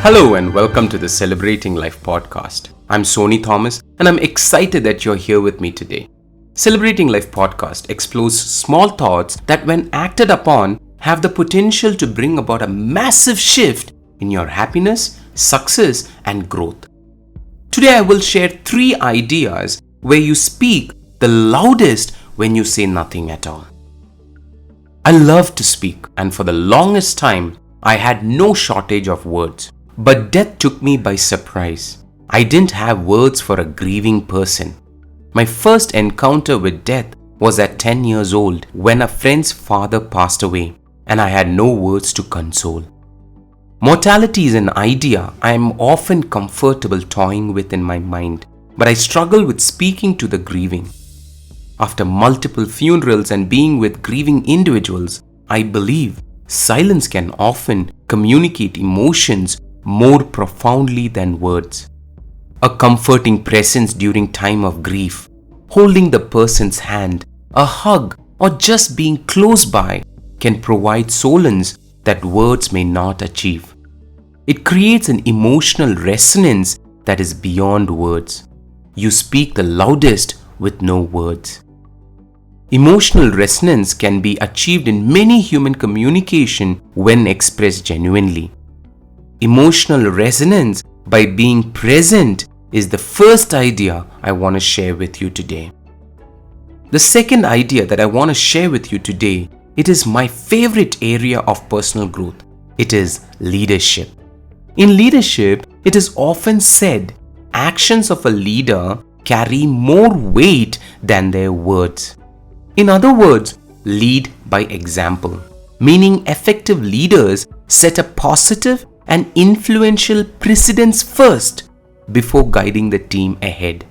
Hello and welcome to the Celebrating Life podcast. I'm Sony Thomas and I'm excited that you're here with me today. Celebrating Life podcast explores small thoughts that when acted upon have the potential to bring about a massive shift in your happiness, success and growth. Today I will share 3 ideas where you speak the loudest when you say nothing at all. I love to speak, and for the longest time I had no shortage of words. But death took me by surprise. I didn't have words for a grieving person. My first encounter with death was at 10 years old when a friend's father passed away and I had no words to console. Mortality is an idea I am often comfortable toying with in my mind, but I struggle with speaking to the grieving. After multiple funerals and being with grieving individuals, I believe silence can often communicate emotions more profoundly than words. A comforting presence during time of grief, holding the person's hand, a hug, or just being close by can provide solace that words may not achieve. It creates an emotional resonance that is beyond words. You speak the loudest with no words. Emotional resonance can be achieved in many human communication when expressed genuinely. Emotional resonance by being present is the first idea I want to share with you today. The second idea that I want to share with you today, it is my favorite area of personal growth. It is leadership. In leadership, it is often said actions of a leader carry more weight than their words. In other words, lead by example, meaning effective leaders set a positive and influential precedence first before guiding the team ahead.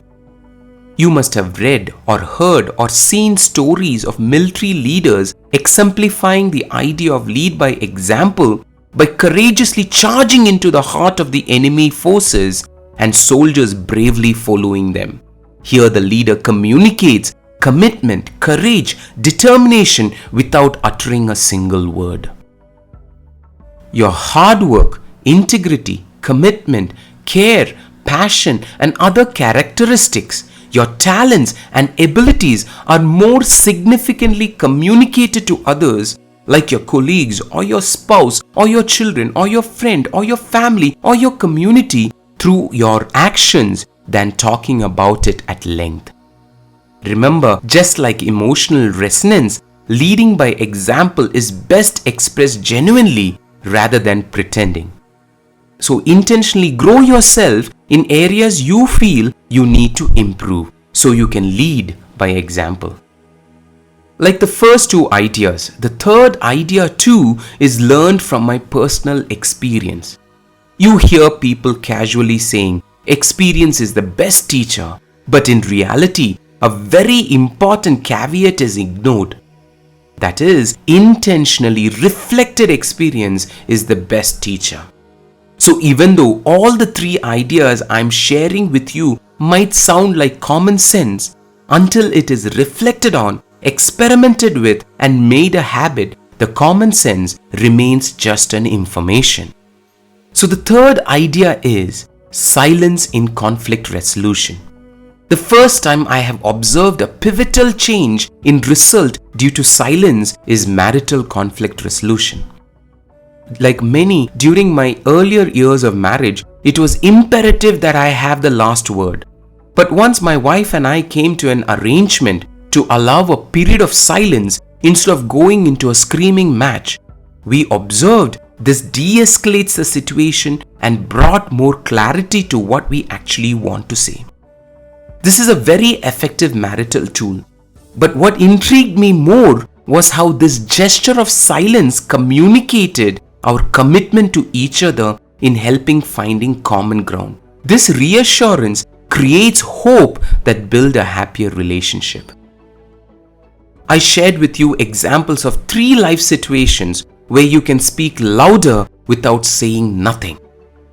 You must have read or heard or seen stories of military leaders exemplifying the idea of lead by example by courageously charging into the heart of the enemy forces and soldiers bravely following them. Here the leader communicates commitment, courage, determination without uttering a single word. Your hard work, integrity, commitment, care, passion, and other characteristics, your talents and abilities are more significantly communicated to others, like your colleagues or your spouse or your children or your friend or your family or your community, through your actions than talking about it at length. Remember, just like emotional resonance, leading by example is best expressed genuinely rather than pretending. So intentionally grow yourself in areas you feel you need to improve so you can lead by example. Like the first 2 ideas, the third idea too is learned from my personal experience. You hear people casually saying experience is the best teacher, but in reality, a very important caveat is ignored. That is, intentionally reflected experience is the best teacher. So even though all the 3 ideas I'm sharing with you might sound like common sense, until it is reflected on, experimented with and made a habit, the common sense remains just an information. So the third idea is silence in conflict resolution. The first time I have observed a pivotal change in result due to silence is marital conflict resolution. Like many, during my earlier years of marriage, it was imperative that I have the last word. But once my wife and I came to an arrangement to allow a period of silence instead of going into a screaming match, we observed this de-escalates the situation and brought more clarity to what we actually want to say. This is a very effective marital tool. But what intrigued me more was how this gesture of silence communicated our commitment to each other in helping finding common ground. This reassurance creates hope that builds a happier relationship. I shared with you examples of 3 life situations where you can speak louder without saying nothing.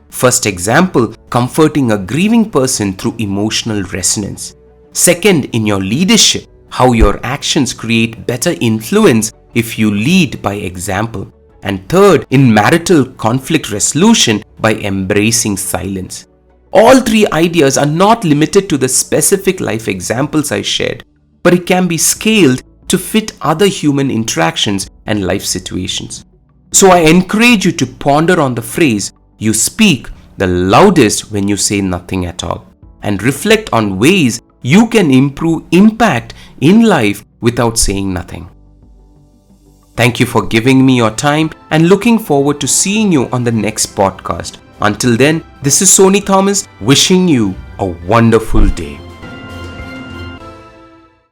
First example, comforting a grieving person through emotional resonance. Second, in your leadership, how your actions create better influence if you lead by example. and third, in marital conflict resolution by embracing silence. All three ideas are not limited to the specific life examples I shared, but it can be scaled to fit other human interactions and life situations. So I encourage you to ponder on the phrase, you speak the loudest when you say nothing at all, and reflect on ways you can improve impact in life without saying nothing. Thank you for giving me your time and looking forward to seeing you on the next podcast. Until then, this is Sony Thomas wishing you a wonderful day.